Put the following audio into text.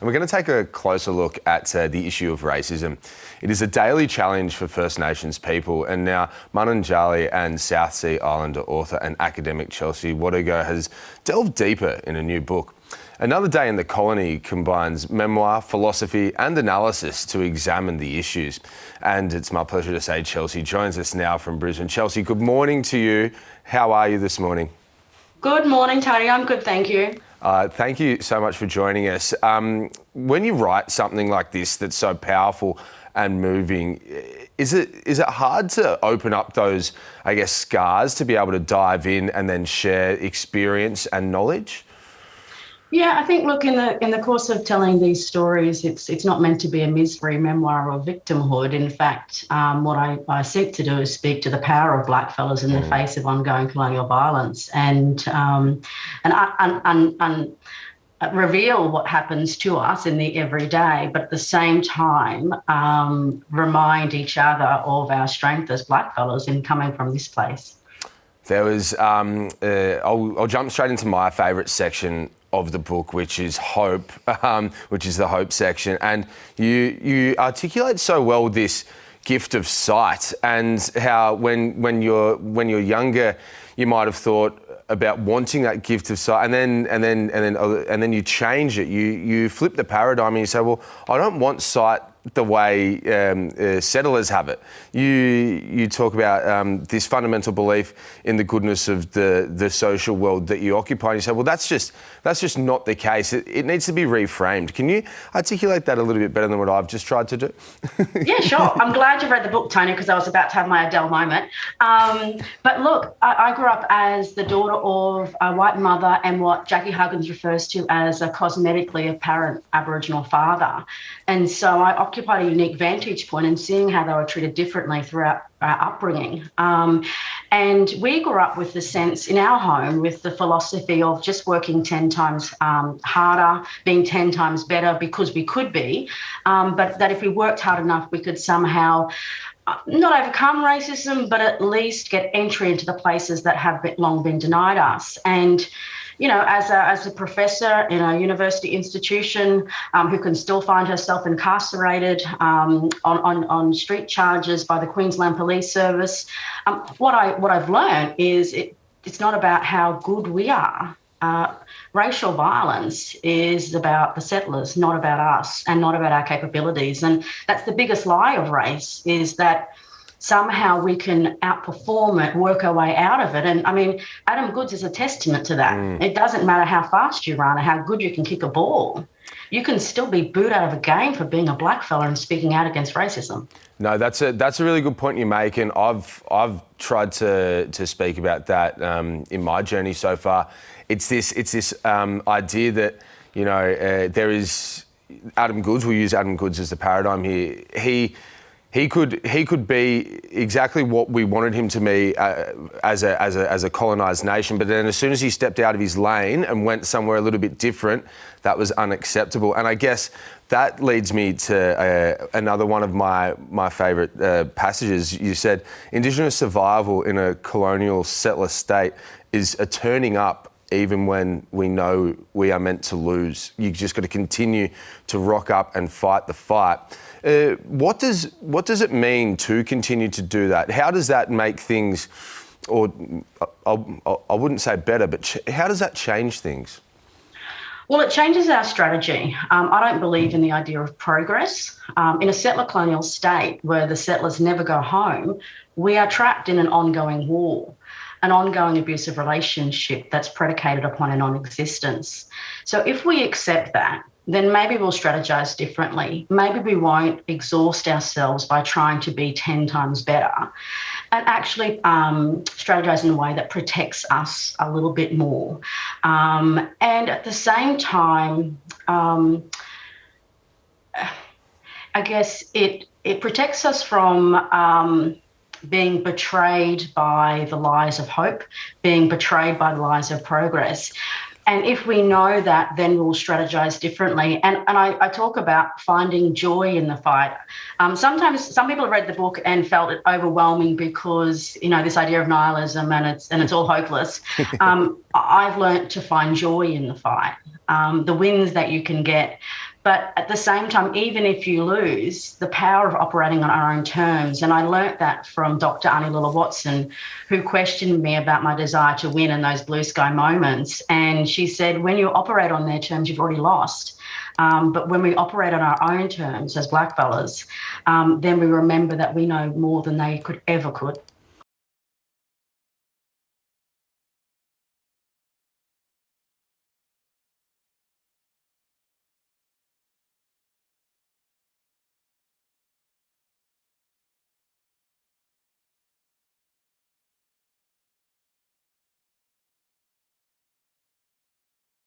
And we're going to take a closer look at the issue of racism. It is a daily challenge for First Nations people, and now Munanjahli and South Sea Islander author and academic Chelsea Watego has delved deeper in a new book. Another Day in the Colony combines memoir, philosophy and analysis to examine the issues. And it's my pleasure to say Chelsea joins us now from Brisbane. Chelsea, good morning to you. How are you this morning? Good morning, Tony. I'm good, thank you. Thank you so much for joining us. When you write something like this that's so powerful and moving, is it hard to open up those, I guess, scars to be able to dive in and then share experience and knowledge? Yeah, I think, look, in the course of telling these stories, it's not meant to be a misery memoir or victimhood. In fact, what I seek to do is speak to the power of blackfellas in the face of ongoing colonial violence and reveal what happens to us in the everyday, but at the same time remind each other of our strength as blackfellas in coming from this place. There was, I'll jump straight into my favourite section of the book, which is hope, which is the hope section. And you articulate so well this gift of sight and how when you're younger, you might have thought about wanting that gift of sight, and then you change it. You flip the paradigm and you say, well, I don't want sight the way settlers have it. You talk about this fundamental belief in the goodness of the social world that you occupy. And you say, well, that's just not the case. It needs to be reframed. Can you articulate that a little bit better than what I've just tried to do? Yeah, sure. I'm glad you've read the book, Tony, because I was about to have my Adele moment. But look, I grew up as the daughter of a white mother and what Jackie Huggins refers to as a cosmetically apparent Aboriginal father. And so I occupied a unique vantage point in seeing how they were treated differently throughout our upbringing. And we grew up with the sense in our home with the philosophy of just working 10 times harder, being 10 times better because we could be, but that if we worked hard enough, we could somehow not overcome racism, but at least get entry into the places that have long been denied us. And you know, as a professor in a university institution who can still find herself incarcerated on street charges by the Queensland Police Service, what I've learned is it's not about how good we are. Racial violence is about the settlers, not about us, and not about our capabilities. And that's the biggest lie of race, is that somehow we can outperform it, work our way out of it. And I mean, Adam Goodes is a testament to that. It doesn't matter how fast you run or how good you can kick a ball. You can still be booed out of a game for being a blackfella and speaking out against racism. No, that's a really good point you make, and I've tried to speak about that in my journey so far. It's this idea that, you know, there is Adam Goodes. We'll use Adam Goodes as the paradigm here. He could be exactly what we wanted him to be as a colonised nation, but then as soon as he stepped out of his lane and went somewhere a little bit different, that was unacceptable. And I guess that leads me to another one of my favourite passages. You said, Indigenous survival in a colonial settler state is a turning up even when we know we are meant to lose. You just got to continue to rock up and fight the fight. What does it mean to continue to do that? How does that make things, or I wouldn't say better, but how does that change things? Well, it changes our strategy. I don't believe in the idea of progress. In a settler colonial state where the settlers never go home, we are trapped in an ongoing war, an ongoing abusive relationship that's predicated upon a non-existence. So if we accept that, then maybe we'll strategize differently. Maybe we won't exhaust ourselves by trying to be 10 times better, and actually strategize in a way that protects us a little bit more. And at the same time, I guess it protects us from being betrayed by the lies of hope, being betrayed by the lies of progress. And if we know that, then we'll strategize differently. And I talk about finding joy in the fight. Sometimes some people have read the book and felt it overwhelming because, you know, this idea of nihilism and it's all hopeless. I've learnt to find joy in the fight. The wins that you can get But at the same time, even if you lose, the power of operating on our own terms, and I learnt that from Dr. Annie Watson, who questioned me about my desire to win in those blue sky moments. And she said, when you operate on their terms, you've already lost. But when we operate on our own terms as blackfellas, then we remember that we know more than they could ever could.